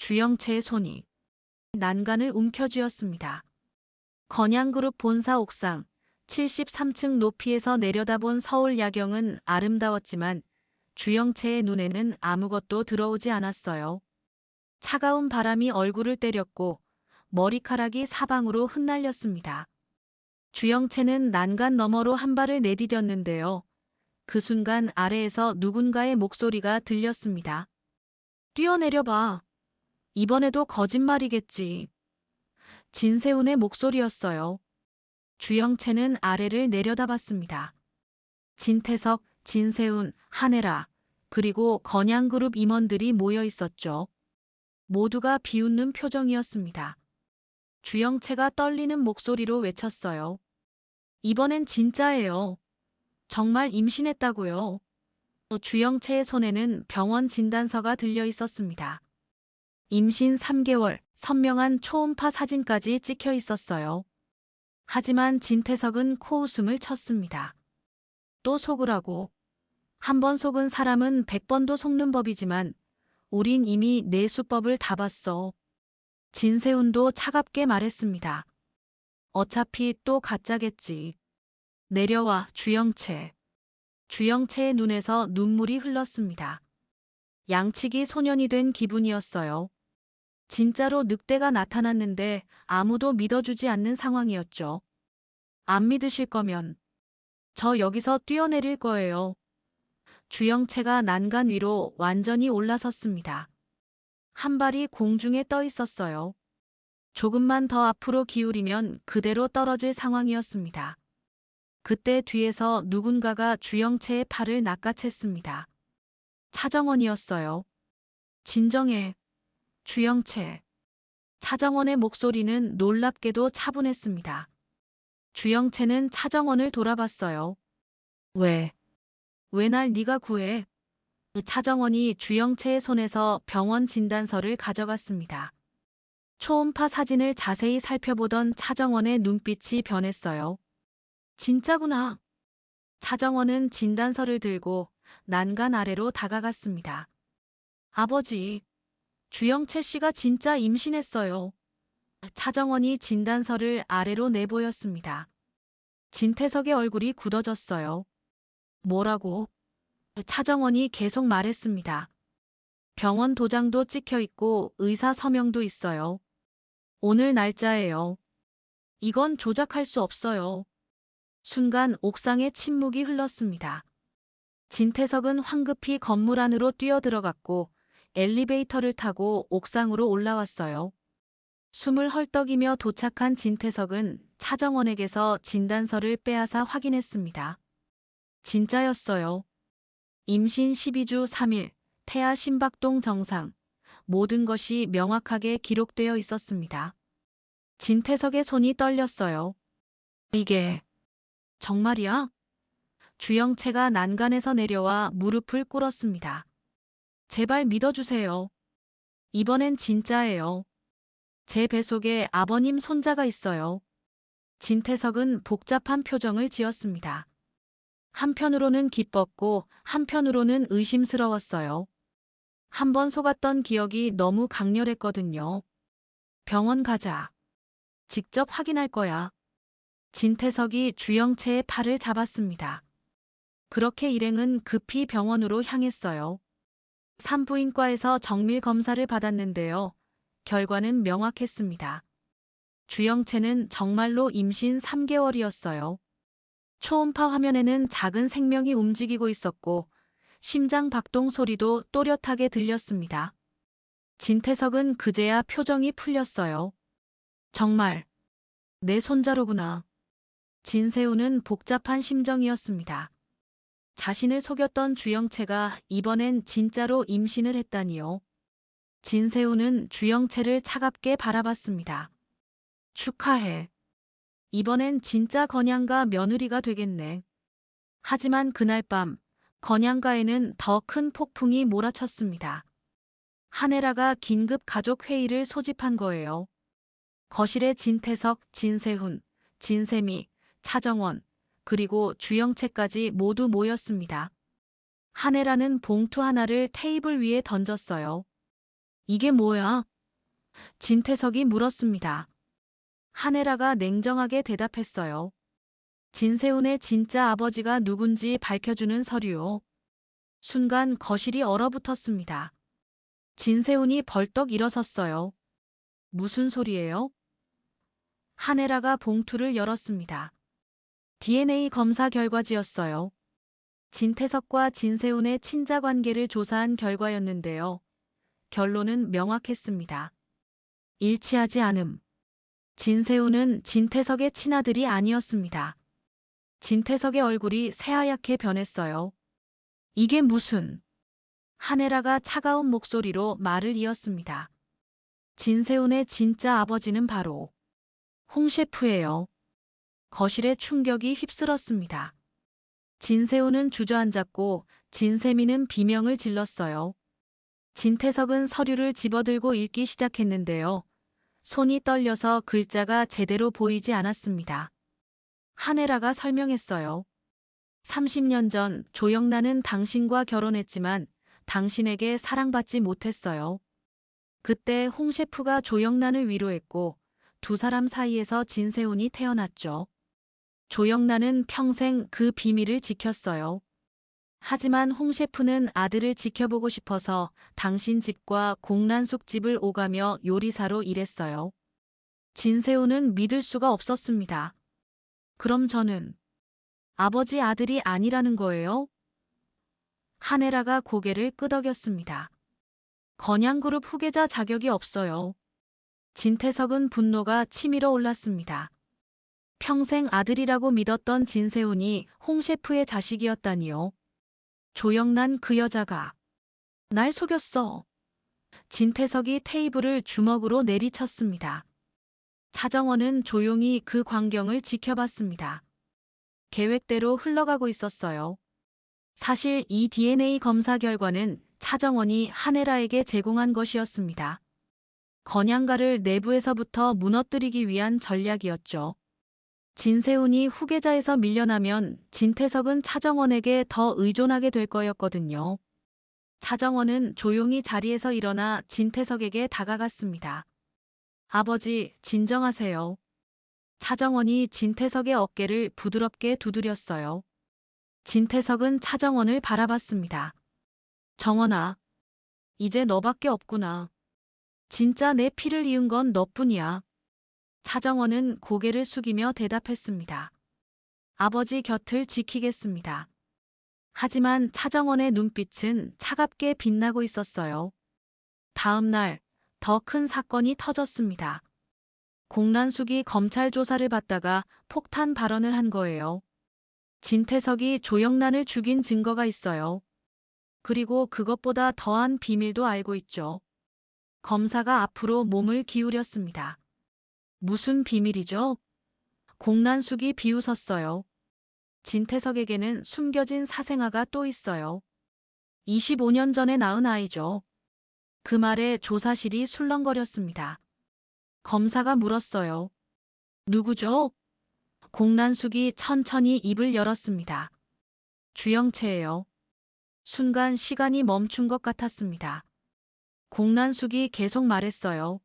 주영채의 손이 난간을 움켜쥐었습니다. 건양그룹 본사 옥상 73층 높이에서 내려다본 서울 야경은 아름다웠지만 주영채의 눈에는 아무것도 들어오지 않았어요. 차가운 바람이 얼굴을 때렸고 머리카락이 사방으로 흩날렸습니다. 주영채는 난간 너머로 한 발을 내디뎠는데요. 그 순간 아래에서 누군가의 목소리가 들렸습니다. 뛰어내려봐. 이번에도 거짓말이겠지. 진세훈의 목소리였어요. 주영채는 아래를 내려다봤습니다. 진태석, 진세훈, 한혜라, 그리고 건양그룹 임원들이 모여 있었죠. 모두가 비웃는 표정이었습니다. 주영채가 떨리는 목소리로 외쳤어요. 이번엔 진짜예요. 정말 임신했다고요. 주영채의 손에는 병원 진단서가 들려 있었습니다. 임신 3개월, 선명한 초음파 사진까지 찍혀 있었어요. 하지만 진태석은 코웃음을 쳤습니다. 또 속으라고. 한 번 속은 사람은 100번도 속는 법이지만 우린 이미 내 수법을 다 봤어. 진세훈도 차갑게 말했습니다. 어차피 또 가짜겠지. 내려와, 주영채. 주영채의 눈에서 눈물이 흘렀습니다. 양치기 소년이 된 기분이었어요. 진짜로 늑대가 나타났는데 아무도 믿어주지 않는 상황이었죠. 안 믿으실 거면 저 여기서 뛰어내릴 거예요. 주영채가 난간 위로 완전히 올라섰습니다. 한 발이 공중에 떠 있었어요. 조금만 더 앞으로 기울이면 그대로 떨어질 상황이었습니다. 그때 뒤에서 누군가가 주영채의 팔을 낚아챘습니다. 차정원이었어요. 진정해, 주영채. 차정원의 목소리는 놀랍게도 차분했습니다. 주영채는 차정원을 돌아봤어요. 왜 날 네가 구해? 차정원이 주영채의 손에서 병원 진단서를 가져갔습니다. 초음파 사진을 자세히 살펴보던 차정원의 눈빛이 변했어요. 진짜구나. 차정원은 진단서를 들고 난간 아래로 다가갔습니다. 아버지, 주영채 씨가 진짜 임신했어요. 차정원이 진단서를 아래로 내보였습니다. 진태석의 얼굴이 굳어졌어요. 뭐라고? 차정원이 계속 말했습니다. 병원 도장도 찍혀 있고 의사 서명도 있어요. 오늘 날짜예요. 이건 조작할 수 없어요. 순간 옥상에 침묵이 흘렀습니다. 진태석은 황급히 건물 안으로 뛰어들어갔고 엘리베이터를 타고 옥상으로 올라왔어요. 숨을 헐떡이며 도착한 진태석은 차정원에게서 진단서를 빼앗아 확인했습니다. 진짜였어요. 임신 12주 3일, 태아 심박동 정상, 모든 것이 명확하게 기록되어 있었습니다. 진태석의 손이 떨렸어요. 이게 정말이야? 주영채가 난간에서 내려와 무릎을 꿇었습니다. 제발 믿어주세요. 이번엔 진짜예요. 제 뱃속에 아버님 손자가 있어요. 진태석은 복잡한 표정을 지었습니다. 한편으로는 기뻤고 한편으로는 의심스러웠어요. 한 번 속았던 기억이 너무 강렬했거든요. 병원 가자. 직접 확인할 거야. 진태석이 주영채의 팔을 잡았습니다. 그렇게 일행은 급히 병원으로 향했어요. 산부인과에서 정밀 검사를 받았는데요. 결과는 명확했습니다. 주영채는 정말로 임신 3개월이었어요. 초음파 화면에는 작은 생명이 움직이고 있었고 심장 박동 소리도 또렷하게 들렸습니다. 진태석은 그제야 표정이 풀렸어요. 정말 내 손자로구나. 진세훈은 복잡한 심정이었습니다. 자신을 속였던 주영채가 이번엔 진짜로 임신을 했다니요. 진세훈은 주영채를 차갑게 바라봤습니다. 축하해. 이번엔 진짜 건양가 며느리가 되겠네. 하지만 그날 밤 건양가에는 더 큰 폭풍이 몰아쳤습니다. 한혜라가 긴급 가족 회의를 소집한 거예요. 거실에 진태석, 진세훈, 진세미, 차정원, 그리고 주영채까지 모두 모였습니다. 한혜라는 봉투 하나를 테이블 위에 던졌어요. 이게 뭐야? 진태석이 물었습니다. 한혜라가 냉정하게 대답했어요. 진세훈의 진짜 아버지가 누군지 밝혀주는 서류요. 순간 거실이 얼어붙었습니다. 진세훈이 벌떡 일어섰어요. 무슨 소리예요? 한혜라가 봉투를 열었습니다. DNA 검사 결과지였어요. 진태석과 진세훈의 친자 관계를 조사한 결과였는데요. 결론은 명확했습니다. 일치하지 않음. 진세훈은 진태석의 친아들이 아니었습니다. 진태석의 얼굴이 새하얗게 변했어요. 이게 무슨... 한혜라가 차가운 목소리로 말을 이었습니다. 진세훈의 진짜 아버지는 바로 홍 셰프예요. 거실에 충격이 휩쓸었습니다. 진세훈은 주저앉았고 진세미는 비명을 질렀어요. 진태석은 서류를 집어들고 읽기 시작했는데요. 손이 떨려서 글자가 제대로 보이지 않았습니다. 한혜라가 설명했어요. 30년 전 조영란은 당신과 결혼했지만 당신에게 사랑받지 못했어요. 그때 홍 셰프가 조영란을 위로했고 두 사람 사이에서 진세훈이 태어났죠. 조영란은 평생 그 비밀을 지켰어요. 하지만 홍 셰프는 아들을 지켜보고 싶어서 당신 집과 공란숙 집을 오가며 요리사로 일했어요. 진세훈은 믿을 수가 없었습니다. 그럼 저는 아버지 아들이 아니라는 거예요? 한혜라가 고개를 끄덕였습니다. 건양그룹 후계자 자격이 없어요. 진태석은 분노가 치밀어 올랐습니다. 평생 아들이라고 믿었던 진세훈이 홍 셰프의 자식이었다니요. 조영란 그 여자가 날 속였어. 진태석이 테이블을 주먹으로 내리쳤습니다. 차정원은 조용히 그 광경을 지켜봤습니다. 계획대로 흘러가고 있었어요. 사실 이 DNA 검사 결과는 차정원이 한혜라에게 제공한 것이었습니다. 건양가를 내부에서부터 무너뜨리기 위한 전략이었죠. 진세훈이 후계자에서 밀려나면 진태석은 차정원에게 더 의존하게 될 거였거든요. 차정원은 조용히 자리에서 일어나 진태석에게 다가갔습니다. 아버지, 진정하세요. 차정원이 진태석의 어깨를 부드럽게 두드렸어요. 진태석은 차정원을 바라봤습니다. 정원아, 이제 너밖에 없구나. 진짜 내 피를 이은 건 너뿐이야. 차정원은 고개를 숙이며 대답했습니다. 아버지 곁을 지키겠습니다. 하지만 차정원의 눈빛은 차갑게 빛나고 있었어요. 다음 날, 더 큰 사건이 터졌습니다. 공란숙이 검찰 조사를 받다가 폭탄 발언을 한 거예요. 진태석이 조영란을 죽인 증거가 있어요. 그리고 그것보다 더한 비밀도 알고 있죠. 검사가 앞으로 몸을 기울였습니다. 무슨 비밀이죠? 공란숙이 비웃었어요. 진태석에게는 숨겨진 사생아가 또 있어요. 25년 전에 낳은 아이죠. 그 말에 조사실이 술렁거렸습니다. 검사가 물었어요. 누구죠? 공란숙이 천천히 입을 열었습니다. 주영채예요. 순간 시간이 멈춘 것 같았습니다. 공란숙이 계속 말했어요.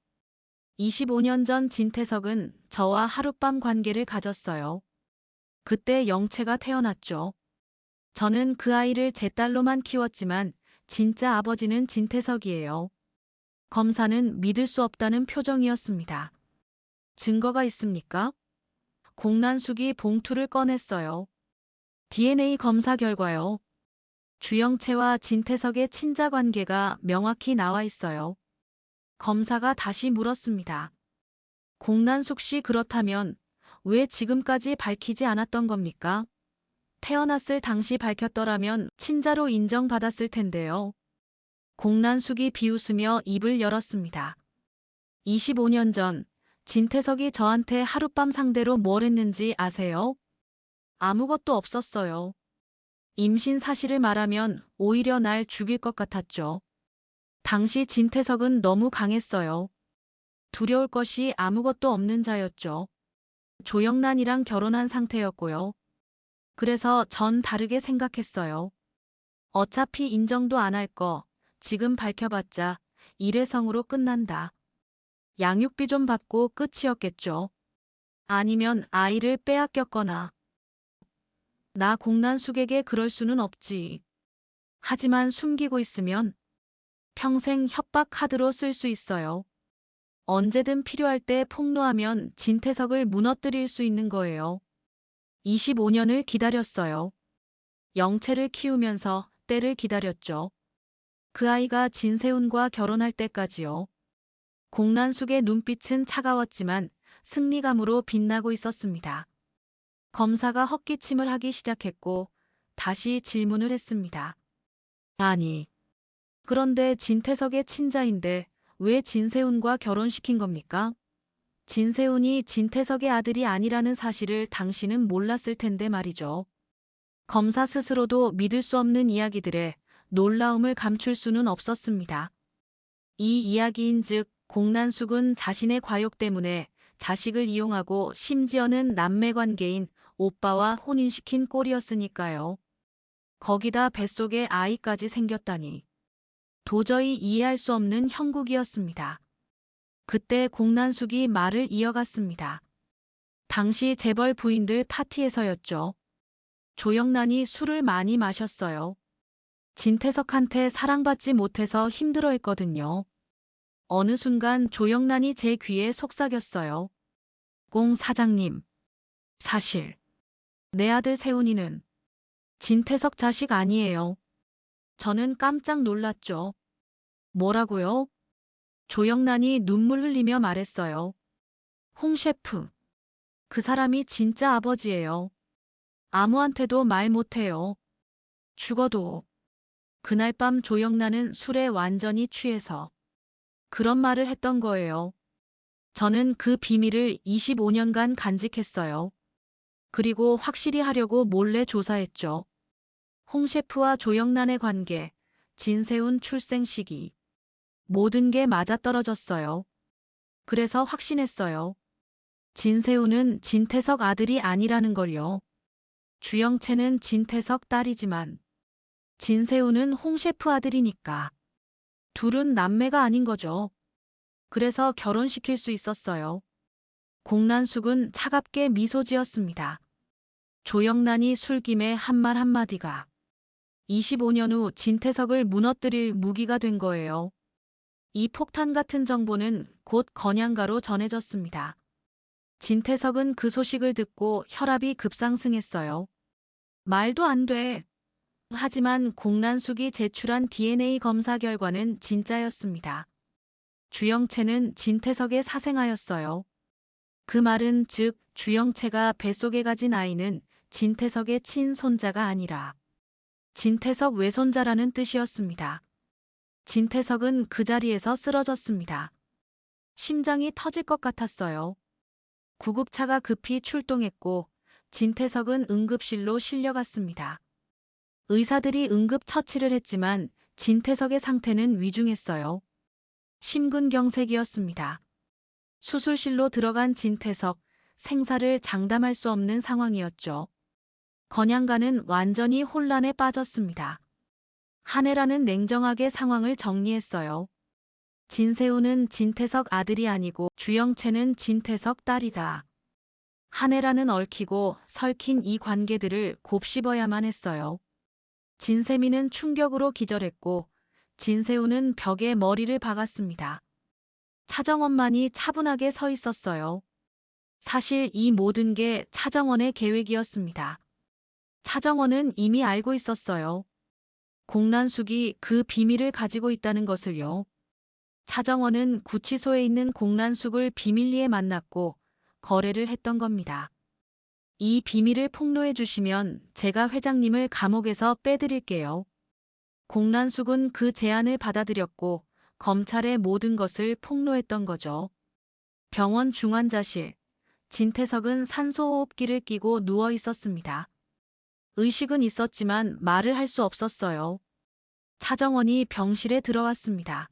25년 전 진태석은 저와 하룻밤 관계를 가졌어요. 그때 영채가 태어났죠. 저는 그 아이를 제 딸로만 키웠지만 진짜 아버지는 진태석이에요. 검사는 믿을 수 없다는 표정이었습니다. 증거가 있습니까? 공란숙이 봉투를 꺼냈어요. DNA 검사 결과요. 주영채와 진태석의 친자 관계가 명확히 나와 있어요. 검사가 다시 물었습니다. 공란숙 씨 그렇다면 왜 지금까지 밝히지 않았던 겁니까? 태어났을 당시 밝혔더라면 친자로 인정받았을 텐데요. 공란숙이 비웃으며 입을 열었습니다. 25년 전 진태석이 저한테 하룻밤 상대로 뭘 했는지 아세요? 아무것도 없었어요. 임신 사실을 말하면 오히려 날 죽일 것 같았죠. 당시 진태석은 너무 강했어요. 두려울 것이 아무것도 없는 자였죠. 조영란이랑 결혼한 상태였고요. 그래서 전 다르게 생각했어요. 어차피 인정도 안 할 거, 지금 밝혀봤자 일회성으로 끝난다. 양육비 좀 받고 끝이었겠죠. 아니면 아이를 빼앗겼거나. 나 공난숙에게 그럴 수는 없지. 하지만 숨기고 있으면 평생 협박 카드로 쓸 수 있어요. 언제든 필요할 때 폭로하면 진태석을 무너뜨릴 수 있는 거예요. 25년을 기다렸어요. 영채를 키우면서 때를 기다렸죠. 그 아이가 진세훈과 결혼할 때까지요. 공난숙의 눈빛은 차가웠지만 승리감으로 빛나고 있었습니다. 검사가 헛기침을 하기 시작했고 다시 질문을 했습니다. 아니, 그런데 진태석의 친자인데 왜 진세훈과 결혼시킨 겁니까? 진세훈이 진태석의 아들이 아니라는 사실을 당신은 몰랐을 텐데 말이죠. 검사 스스로도 믿을 수 없는 이야기들에 놀라움을 감출 수는 없었습니다. 이 이야기인즉 공난숙은 자신의 과욕 때문에 자식을 이용하고 심지어는 남매관계인 오빠와 혼인시킨 꼴이었으니까요. 거기다 뱃속에 아이까지 생겼다니. 도저히 이해할 수 없는 형국이었습니다. 그때 공난숙이 말을 이어갔습니다. 당시 재벌 부인들 파티에서였죠. 조영란이 술을 많이 마셨어요. 진태석한테 사랑받지 못해서 힘들어했거든요. 어느 순간 조영란이 제 귀에 속삭였어요. 공 사장님, 사실 내 아들 세훈이는 진태석 자식 아니에요. 저는 깜짝 놀랐죠. 뭐라고요? 조영란이 눈물 흘리며 말했어요. 홍 셰프, 그 사람이 진짜 아버지예요. 아무한테도 말 못해요. 죽어도. 그날 밤 조영란은 술에 완전히 취해서 그런 말을 했던 거예요. 저는 그 비밀을 25년간 간직했어요. 그리고 확실히 하려고 몰래 조사했죠. 홍 셰프와 조영란의 관계, 진세훈 출생 시기. 모든 게 맞아떨어졌어요. 그래서 확신했어요. 진세훈은 진태석 아들이 아니라는 걸요. 주영채는 진태석 딸이지만 진세훈은 홍 셰프 아들이니까. 둘은 남매가 아닌 거죠. 그래서 결혼시킬 수 있었어요. 공난숙은 차갑게 미소 지었습니다. 조영란이 술김에 한 말 한마디가 25년 후 진태석을 무너뜨릴 무기가 된 거예요. 이 폭탄 같은 정보는 곧 건양가로 전해졌습니다. 진태석은 그 소식을 듣고 혈압이 급상승했어요. 말도 안 돼. 하지만 공난숙이 제출한 DNA 검사 결과는 진짜였습니다. 주영채는 진태석의 사생아였어요. 그 말은 즉 주영채가 뱃속에 가진 아이는 진태석의 친손자가 아니라 진태석 외손자라는 뜻이었습니다. 진태석은 그 자리에서 쓰러졌습니다. 심장이 터질 것 같았어요. 구급차가 급히 출동했고 진태석은 응급실로 실려갔습니다. 의사들이 응급 처치를 했지만 진태석의 상태는 위중했어요. 심근경색이었습니다. 수술실로 들어간 진태석, 생사를 장담할 수 없는 상황이었죠. 건양가는 완전히 혼란에 빠졌습니다. 한혜라는 냉정하게 상황을 정리했어요. 진세훈은 진태석 아들이 아니고 주영채는 진태석 딸이다. 한혜라는 얽히고 설킨 이 관계들을 곱씹어야만 했어요. 진세미는 충격으로 기절했고 진세훈은 벽에 머리를 박았습니다. 차정원만이 차분하게 서 있었어요. 사실 이 모든 게 차정원의 계획이었습니다. 차정원은 이미 알고 있었어요. 공난숙이 그 비밀을 가지고 있다는 것을요. 차정원은 구치소에 있는 공난숙을 비밀리에 만났고 거래를 했던 겁니다. 이 비밀을 폭로해 주시면 제가 회장님을 감옥에서 빼드릴게요. 공난숙은 그 제안을 받아들였고 검찰의 모든 것을 폭로했던 거죠. 병원 중환자실. 진태석은 산소호흡기를 끼고 누워 있었습니다. 의식은 있었지만 말을 할 수 없었어요. 차정원이 병실에 들어왔습니다.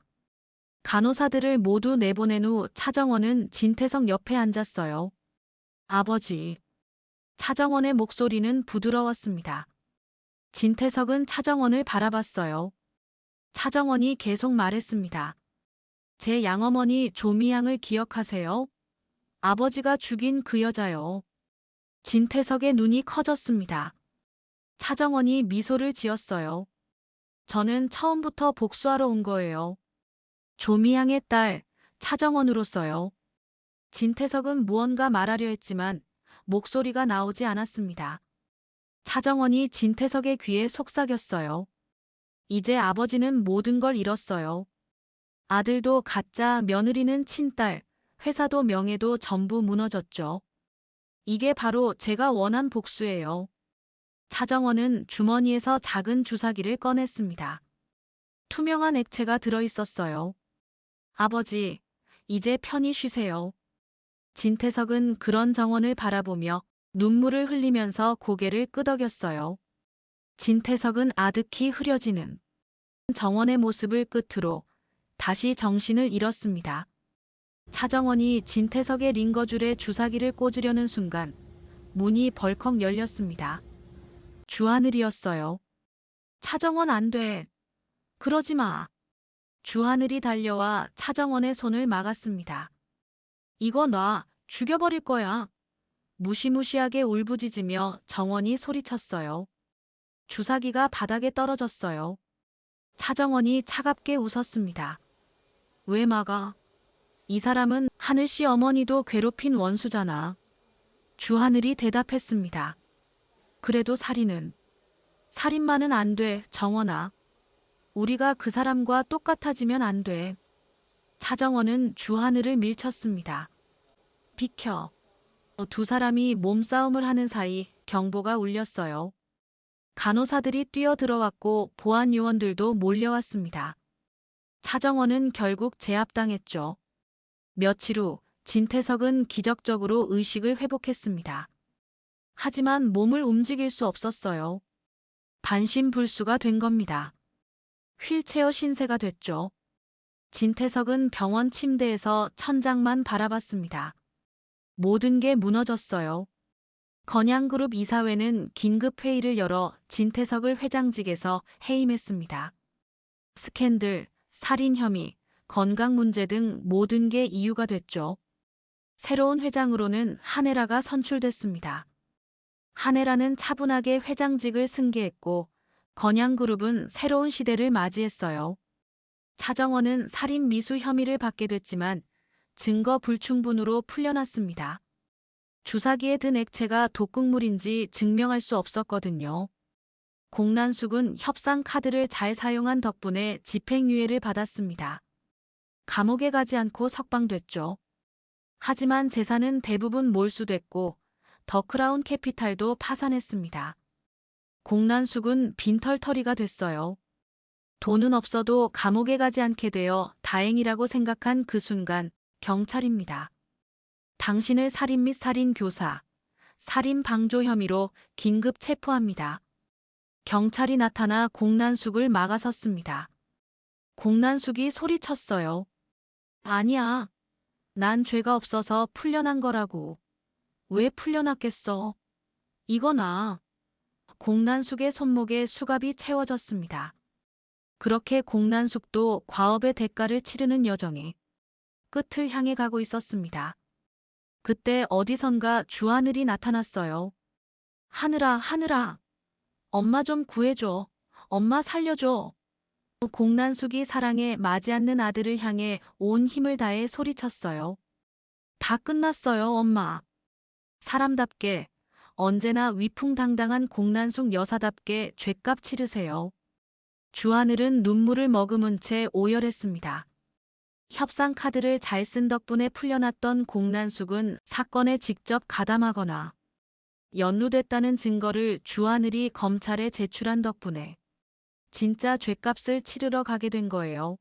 간호사들을 모두 내보낸 후 차정원은 진태석 옆에 앉았어요. 아버지. 차정원의 목소리는 부드러웠습니다. 진태석은 차정원을 바라봤어요. 차정원이 계속 말했습니다. 제 양어머니 조미향을 기억하세요? 아버지가 죽인 그 여자요. 진태석의 눈이 커졌습니다. 차정원이 미소를 지었어요. 저는 처음부터 복수하러 온 거예요. 조미향의 딸, 차정원으로서요. 진태석은 무언가 말하려 했지만 목소리가 나오지 않았습니다. 차정원이 진태석의 귀에 속삭였어요. 이제 아버지는 모든 걸 잃었어요. 아들도 가짜, 며느리는 친딸, 회사도 명예도 전부 무너졌죠. 이게 바로 제가 원한 복수예요. 차정원은 주머니에서 작은 주사기를 꺼냈습니다. 투명한 액체가 들어있었어요. 아버지, 이제 편히 쉬세요. 진태석은 그런 정원을 바라보며 눈물을 흘리면서 고개를 끄덕였어요. 진태석은 아득히 흐려지는 정원의 모습을 끝으로 다시 정신을 잃었습니다. 차정원이 진태석의 링거줄에 주사기를 꽂으려는 순간 문이 벌컥 열렸습니다. 주하늘이었어요. 차정원 안 돼. 그러지 마. 주하늘이 달려와 차정원의 손을 막았습니다. 이거 놔. 죽여버릴 거야. 무시무시하게 울부짖으며 정원이 소리쳤어요. 주사기가 바닥에 떨어졌어요. 차정원이 차갑게 웃었습니다. 왜 막아? 이 사람은 하늘씨 어머니도 괴롭힌 원수잖아. 주하늘이 대답했습니다. 그래도 살인은. 살인만은 안 돼, 정원아. 우리가 그 사람과 똑같아지면 안 돼. 차정원은 주하늘을 밀쳤습니다. 비켜. 두 사람이 몸싸움을 하는 사이 경보가 울렸어요. 간호사들이 뛰어들어왔고 보안 요원들도 몰려왔습니다. 차정원은 결국 제압당했죠. 며칠 후 진태석은 기적적으로 의식을 회복했습니다. 하지만 몸을 움직일 수 없었어요. 반신불수가 된 겁니다. 휠체어 신세가 됐죠. 진태석은 병원 침대에서 천장만 바라봤습니다. 모든 게 무너졌어요. 건양그룹 이사회는 긴급회의를 열어 진태석을 회장직에서 해임했습니다. 스캔들, 살인 혐의, 건강 문제 등 모든 게 이유가 됐죠. 새로운 회장으로는 한혜라가 선출됐습니다. 한혜라는 차분하게 회장직을 승계했고 건양그룹은 새로운 시대를 맞이했어요. 차정원은 살인 미수 혐의를 받게 됐지만 증거 불충분으로 풀려났습니다. 주사기에 든 액체가 독극물인지 증명할 수 없었거든요. 공난숙은 협상 카드를 잘 사용한 덕분에 집행유예를 받았습니다. 감옥에 가지 않고 석방됐죠. 하지만 재산은 대부분 몰수됐고 더크라운 캐피탈도 파산했습니다. 공난숙은 빈털터리가 됐어요. 돈은 없어도 감옥에 가지 않게 되어 다행이라고 생각한 그 순간 경찰입니다. 당신을 살인 및 살인 교사, 살인 방조 혐의로 긴급 체포합니다. 경찰이 나타나 공난숙을 막아섰습니다. 공난숙이 소리쳤어요. 아니야. 난 죄가 없어서 풀려난 거라고. 왜 풀려났겠어? 이거 나. 공난숙의 손목에 수갑이 채워졌습니다. 그렇게 공난숙도 과업의 대가를 치르는 여정이 끝을 향해 가고 있었습니다. 그때 어디선가 주하늘이 나타났어요. 하늘아, 하늘아. 엄마 좀 구해줘. 엄마 살려줘. 공난숙이 사랑에 맞지 않는 아들을 향해 온 힘을 다해 소리쳤어요. 다 끝났어요, 엄마. 사람답게, 언제나 위풍당당한 공난숙 여사답게 죗값 치르세요. 주하늘은 눈물을 머금은 채 오열했습니다. 협상 카드를 잘 쓴 덕분에 풀려났던 공난숙은 사건에 직접 가담하거나 연루됐다는 증거를 주하늘이 검찰에 제출한 덕분에 진짜 죗값을 치르러 가게 된 거예요.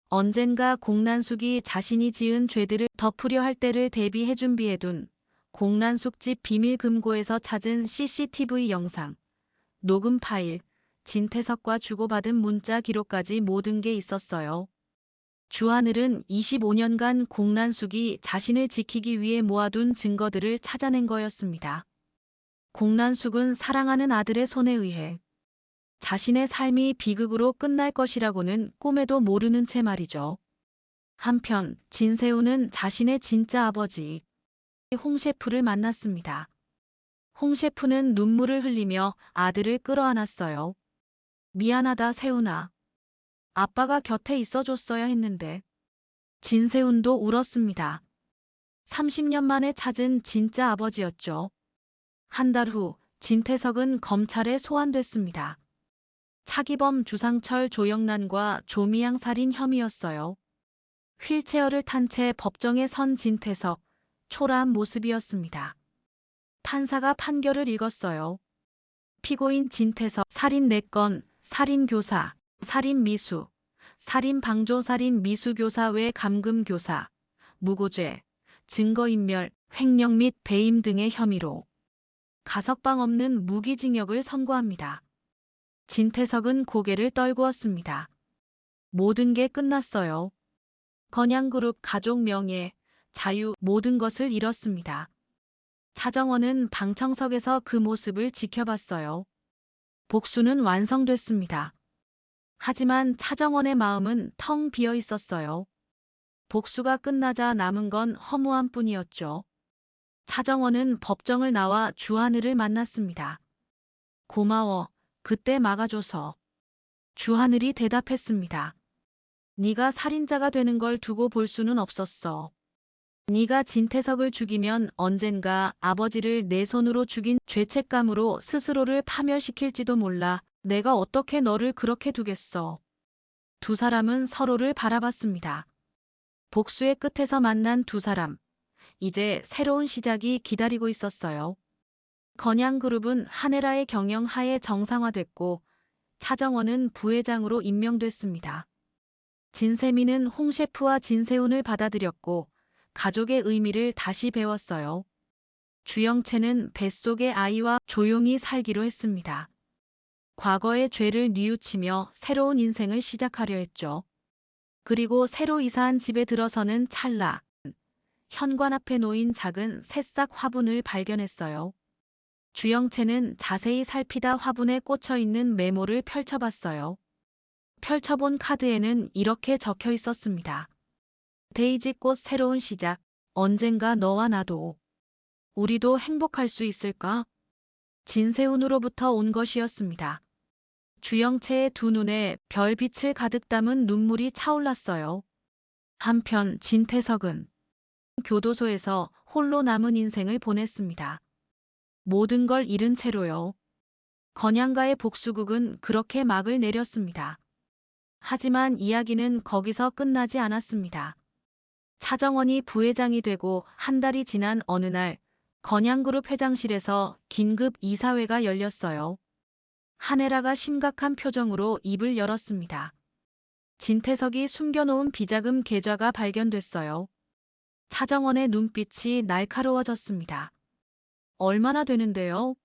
언젠가 공난숙이 자신이 지은 죄들을 덮으려 할 때를 대비해 준비해둔 공난숙 집 비밀 금고에서 찾은 CCTV 영상, 녹음 파일, 진태석과 주고받은 문자 기록까지 모든 게 있었어요. 주하늘은 25년간 공난숙이 자신을 지키기 위해 모아둔 증거들을 찾아낸 거였습니다. 공난숙은 사랑하는 아들의 손에 의해 자신의 삶이 비극으로 끝날 것이라고는 꿈에도 모르는 채 말이죠. 한편 진세우는 자신의 진짜 아버지 홍 셰프를 만났습니다. 홍 셰프는 눈물을 흘리며 아들을 끌어안았어요. 미안하다 세훈아. 아빠가 곁에 있어줬어야 했는데. 진세훈도 울었습니다. 30년 만에 찾은 진짜 아버지였죠. 한 달 후 진태석은 검찰에 소환됐습니다. 차기범 주상철 조영란과 조미양 살인 혐의였어요. 휠체어를 탄 채 법정에 선 진태석, 초라한 모습이었습니다. 판사가 판결을 읽었어요. 피고인 진태석, 살인 4건, 살인 교사, 살인 미수, 살인 방조 살인 미수 교사 외 감금 교사, 무고죄, 증거인멸, 횡령 및 배임 등의 혐의로 가석방 없는 무기징역을 선고합니다. 진태석은 고개를 떨구었습니다. 모든 게 끝났어요. 건양그룹 가족 명예, 자유 모든 것을 잃었습니다. 차정원은 방청석에서 그 모습을 지켜봤어요. 복수는 완성됐습니다. 하지만 차정원의 마음은 텅 비어 있었어요. 복수가 끝나자 남은 건 허무함뿐이었죠. 차정원은 법정을 나와 주하늘을 만났습니다. 고마워. 그때 막아줘서. 주하늘이 대답했습니다. 네가 살인자가 되는 걸 두고 볼 수는 없었어. 네가 진태석을 죽이면 언젠가 아버지를 내 손으로 죽인 죄책감으로 스스로를 파멸시킬지도 몰라. 내가 어떻게 너를 그렇게 두겠어. 두 사람은 서로를 바라봤습니다. 복수의 끝에서 만난 두 사람. 이제 새로운 시작이 기다리고 있었어요. 건양그룹은 한혜라의 경영 하에 정상화됐고 차정원은 부회장으로 임명됐습니다. 진세민은 홍 셰프와 진세훈을 받아들였고 가족의 의미를 다시 배웠어요. 주영채는 뱃속의 아이와 조용히 살기로 했습니다. 과거의 죄를 뉘우치며 새로운 인생을 시작하려 했죠. 그리고 새로 이사한 집에 들어서는 찰나 현관 앞에 놓인 작은 새싹 화분을 발견했어요. 주영채는 자세히 살피다 화분에 꽂혀 있는 메모를 펼쳐봤어요. 펼쳐본 카드에는 이렇게 적혀 있었습니다. 데이지꽃 새로운 시작, 언젠가 너와 나도. 우리도 행복할 수 있을까? 진세훈으로부터 온 것이었습니다. 주영채의 두 눈에 별빛을 가득 담은 눈물이 차올랐어요. 한편 진태석은 교도소에서 홀로 남은 인생을 보냈습니다. 모든 걸 잃은 채로요. 건양가의 복수극은 그렇게 막을 내렸습니다. 하지만 이야기는 거기서 끝나지 않았습니다. 차정원이 부회장이 되고 한 달이 지난 어느 날 건양그룹 회장실에서 긴급 이사회가 열렸어요. 한혜라가 심각한 표정으로 입을 열었습니다. 진태석이 숨겨놓은 비자금 계좌가 발견됐어요. 차정원의 눈빛이 날카로워졌습니다. 얼마나 되는데요?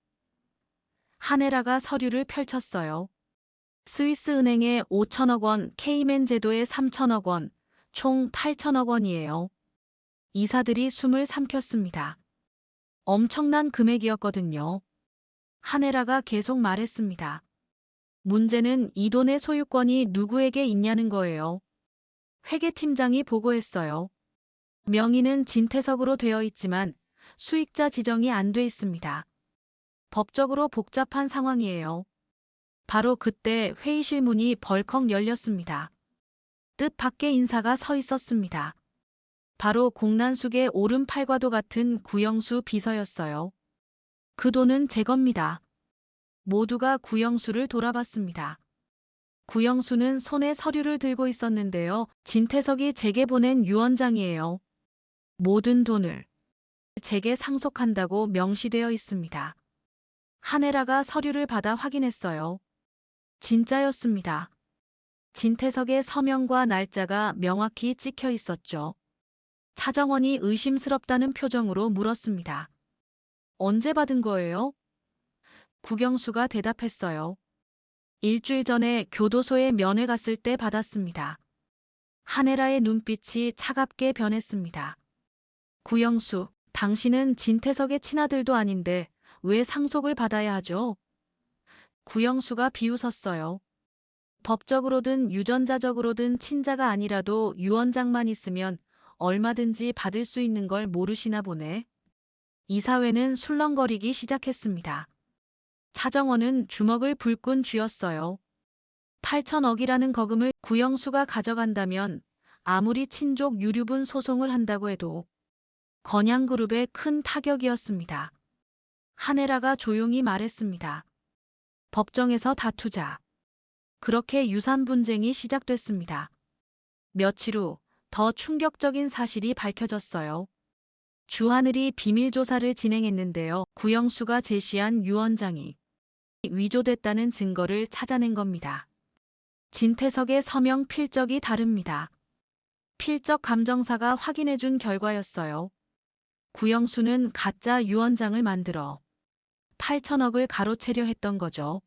한혜라가 서류를 펼쳤어요. 스위스은행에 5천억 원, 케이맨 제도에 3천억 원, 총 8천억 원이에요. 이사들이 숨을 삼켰습니다. 엄청난 금액이었거든요. 한혜라가 계속 말했습니다. 문제는 이 돈의 소유권이 누구에게 있냐는 거예요. 회계팀장이 보고했어요. 명의는 진태석으로 되어 있지만 수익자 지정이 안 돼 있습니다. 법적으로 복잡한 상황이에요. 바로 그때 회의실 문이 벌컥 열렸습니다. 뜻밖의 인사가 서 있었습니다. 바로 공난숙의 오른팔과도 같은 구영수 비서였어요. 그 돈은 제 겁니다. 모두가 구영수를 돌아봤습니다. 구영수는 손에 서류를 들고 있었는데요. 진태석이 제게 보낸 유언장이에요. 모든 돈을 제게 상속한다고 명시되어 있습니다. 한혜라가 서류를 받아 확인했어요. 진짜였습니다. 진태석의 서명과 날짜가 명확히 찍혀 있었죠. 차정원이 의심스럽다는 표정으로 물었습니다. 언제 받은 거예요? 구경수가 대답했어요. 일주일 전에 교도소에 면회 갔을 때 받았습니다. 한혜라의 눈빛이 차갑게 변했습니다. 구영수, 당신은 진태석의 친아들도 아닌데 왜 상속을 받아야 하죠? 구영수가 비웃었어요. 법적으로든 유전자적으로든 친자가 아니라도 유언장만 있으면 얼마든지 받을 수 있는 걸 모르시나 보네. 이사회는 술렁거리기 시작했습니다. 차정원은 주먹을 불끈 쥐었어요. 8천억이라는 거금을 구영수가 가져간다면 아무리 친족 유류분 소송을 한다고 해도 건양그룹의 큰 타격이었습니다. 한혜라가 조용히 말했습니다. 법정에서 다투자. 그렇게 유산 분쟁이 시작됐습니다. 며칠 후 더 충격적인 사실이 밝혀졌어요. 주하늘이 비밀 조사를 진행했는데요. 구영수가 제시한 유언장이 위조됐다는 증거를 찾아낸 겁니다. 진태석의 서명 필적이 다릅니다. 필적 감정사가 확인해준 결과였어요. 구영수는 가짜 유언장을 만들어 8천억을 가로채려 했던 거죠.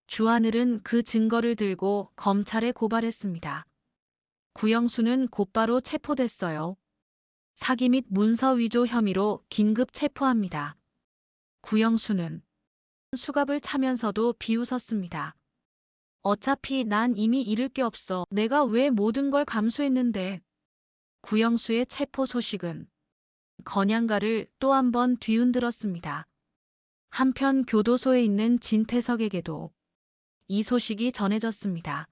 주하늘은 그 증거를 들고 검찰에 고발했습니다. 구영수는 곧바로 체포됐어요. 사기 및 문서 위조 혐의로 긴급 체포합니다. 구영수는 수갑을 차면서도 비웃었습니다. 어차피 난 이미 잃을 게 없어. 내가 왜 모든 걸 감수했는데. 구영수의 체포 소식은 건양가를 또 한 번 뒤흔들었습니다. 한편 교도소에 있는 진태석에게도 이 소식이 전해졌습니다.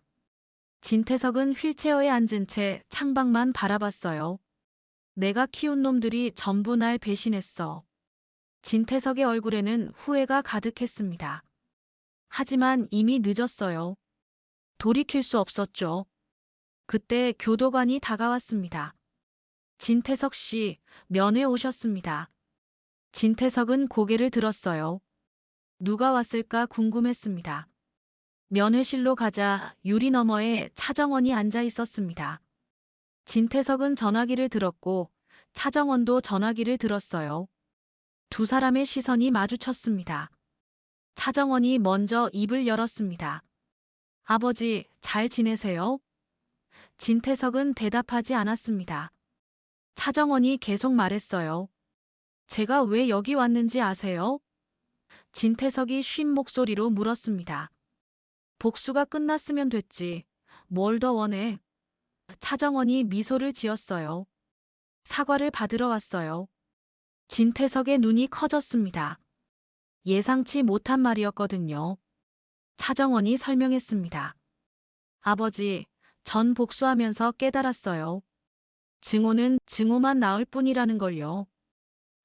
진태석은 휠체어에 앉은 채 창밖만 바라봤어요. 내가 키운 놈들이 전부 날 배신했어. 진태석의 얼굴에는 후회가 가득했습니다. 하지만 이미 늦었어요. 돌이킬 수 없었죠. 그때 교도관이 다가왔습니다. 진태석 씨, 면회 오셨습니다. 진태석은 고개를 들었어요. 누가 왔을까 궁금했습니다. 면회실로 가자 유리 너머에 차정원이 앉아 있었습니다. 진태석은 전화기를 들었고 차정원도 전화기를 들었어요. 두 사람의 시선이 마주쳤습니다. 차정원이 먼저 입을 열었습니다. 아버지, 잘 지내세요? 진태석은 대답하지 않았습니다. 차정원이 계속 말했어요. 제가 왜 여기 왔는지 아세요? 진태석이 쉰 목소리로 물었습니다. 복수가 끝났으면 됐지. 뭘 더 원해? 차정원이 미소를 지었어요. 사과를 받으러 왔어요. 진태석의 눈이 커졌습니다. 예상치 못한 말이었거든요. 차정원이 설명했습니다. 아버지, 전 복수하면서 깨달았어요. 증오는 증오만 낳을 뿐이라는 걸요.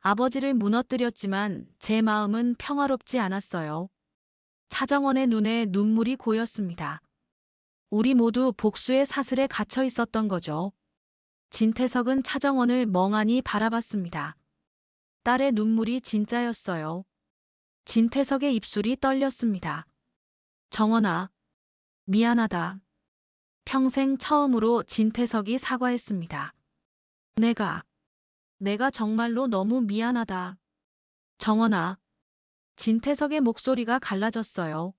아버지를 무너뜨렸지만 제 마음은 평화롭지 않았어요. 차정원의 눈에 눈물이 고였습니다. 우리 모두 복수의 사슬에 갇혀 있었던 거죠. 진태석은 차정원을 멍하니 바라봤습니다. 딸의 눈물이 진짜였어요. 진태석의 입술이 떨렸습니다. 정원아, 미안하다. 평생 처음으로 진태석이 사과했습니다. 내가 정말로 너무 미안하다. 정원아. 진태석의 목소리가 갈라졌어요.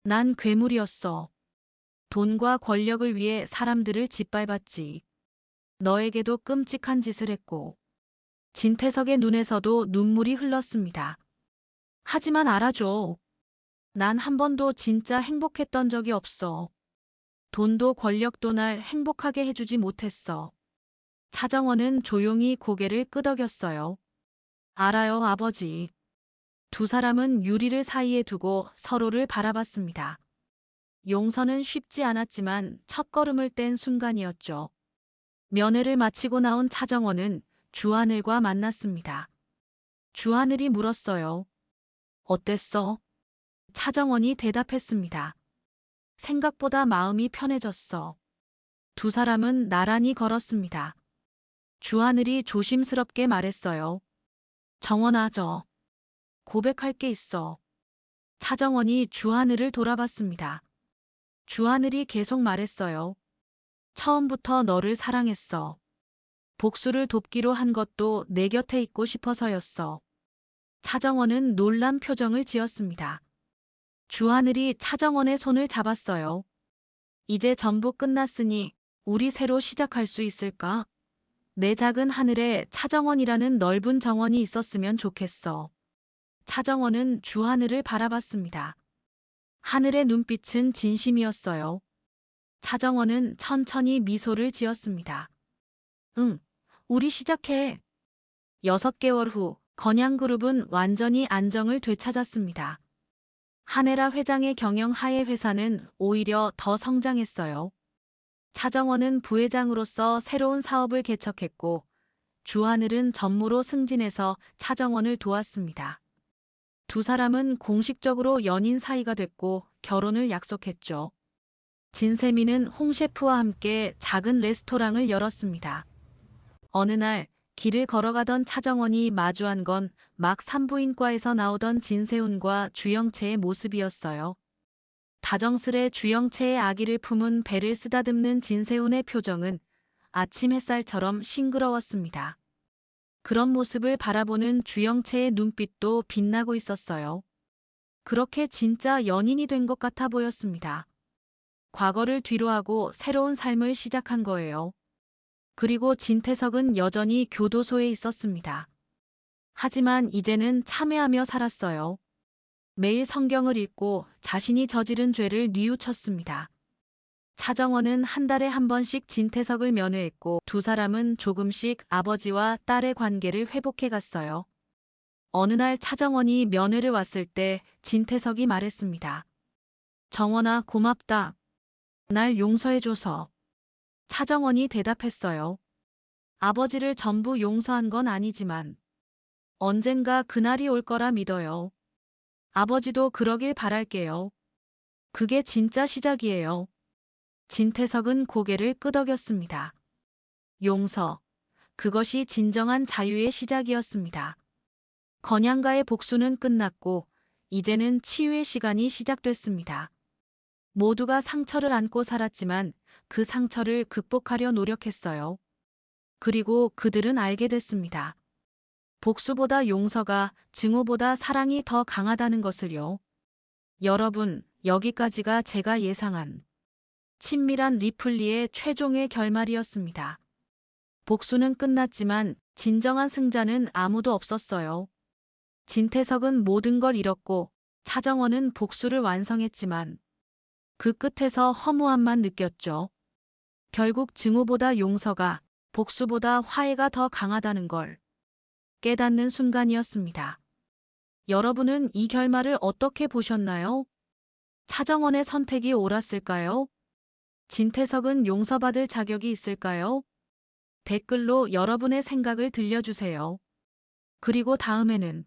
난 괴물이었어. 돈과 권력을 위해 사람들을 짓밟았지. 너에게도 끔찍한 짓을 했고. 진태석의 눈에서도 눈물이 흘렀습니다. 하지만 알아줘. 난 한 번도 진짜 행복했던 적이 없어. 돈도 권력도 날 행복하게 해주지 못했어. 차정원은 조용히 고개를 끄덕였어요. 알아요, 아버지. 두 사람은 유리를 사이에 두고 서로를 바라봤습니다. 용서는 쉽지 않았지만 첫걸음을 뗀 순간이었죠. 면회를 마치고 나온 차정원은 주하늘과 만났습니다. 주하늘이 물었어요. 어땠어? 차정원이 대답했습니다. 생각보다 마음이 편해졌어. 두 사람은 나란히 걸었습니다. 주하늘이 조심스럽게 말했어요. 정원아, 저 고백할 게 있어. 차정원이 주하늘을 돌아봤습니다. 주하늘이 계속 말했어요. 처음부터 너를 사랑했어. 복수를 돕기로 한 것도 내 곁에 있고 싶어서였어. 차정원은 놀란 표정을 지었습니다. 주하늘이 차정원의 손을 잡았어요. 이제 전부 끝났으니 우리 새로 시작할 수 있을까? 내 작은 하늘에 차정원이라는 넓은 정원이 있었으면 좋겠어. 차정원은 주하늘을 바라봤습니다. 하늘의 눈빛은 진심이었어요. 차정원은 천천히 미소를 지었습니다. 응, 우리 시작해. 6개월 후 건양그룹은 완전히 안정을 되찾았습니다. 한혜라 회장의 경영 하에 회사는 오히려 더 성장했어요. 차정원은 부회장으로서 새로운 사업을 개척했고 주하늘은 전무로 승진해서 차정원을 도왔습니다. 두 사람은 공식적으로 연인 사이가 됐고 결혼을 약속했죠. 진세미는 홍 셰프와 함께 작은 레스토랑을 열었습니다. 어느 날 길을 걸어가던 차정원이 마주한 건 막 산부인과에서 나오던 진세훈과 주영채의 모습이었어요. 다정스레 주영채의 아기를 품은 배를 쓰다듬는 진세훈의 표정은 아침 햇살처럼 싱그러웠습니다. 그런 모습을 바라보는 주영채의 눈빛도 빛나고 있었어요. 그렇게 진짜 연인이 된 것 같아 보였습니다. 과거를 뒤로하고 새로운 삶을 시작한 거예요. 그리고 진태석은 여전히 교도소에 있었습니다. 하지만 이제는 참회하며 살았어요. 매일 성경을 읽고 자신이 저지른 죄를 뉘우쳤습니다. 차정원은 한 달에 한 번씩 진태석을 면회했고 두 사람은 조금씩 아버지와 딸의 관계를 회복해 갔어요. 어느 날 차정원이 면회를 왔을 때 진태석이 말했습니다. 정원아, 고맙다. 날 용서해줘서. 차정원이 대답했어요. 아버지를 전부 용서한 건 아니지만 언젠가 그날이 올 거라 믿어요. 아버지도 그러길 바랄게요. 그게 진짜 시작이에요. 진태석은 고개를 끄덕였습니다. 용서. 그것이 진정한 자유의 시작이었습니다. 건양가의 복수는 끝났고 이제는 치유의 시간이 시작됐습니다. 모두가 상처를 안고 살았지만 그 상처를 극복하려 노력했어요. 그리고 그들은 알게 됐습니다. 복수보다 용서가, 증오보다 사랑이 더 강하다는 것을요. 여러분, 여기까지가 제가 예상한 친밀한 리플리의 최종의 결말이었습니다. 복수는 끝났지만 진정한 승자는 아무도 없었어요. 진태석은 모든 걸 잃었고 차정원은 복수를 완성했지만 그 끝에서 허무함만 느꼈죠. 결국 증오보다 용서가, 복수보다 화해가 더 강하다는 걸 깨닫는 순간이었습니다. 여러분은 이 결말을 어떻게 보셨나요? 차정원의 선택이 옳았을까요? 진태석은 용서받을 자격이 있을까요? 댓글로 여러분의 생각을 들려주세요. 그리고 다음에는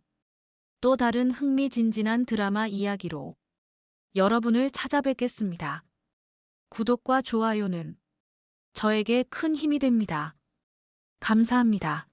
또 다른 흥미진진한 드라마 이야기로 여러분을 찾아뵙겠습니다. 구독과 좋아요는 저에게 큰 힘이 됩니다. 감사합니다.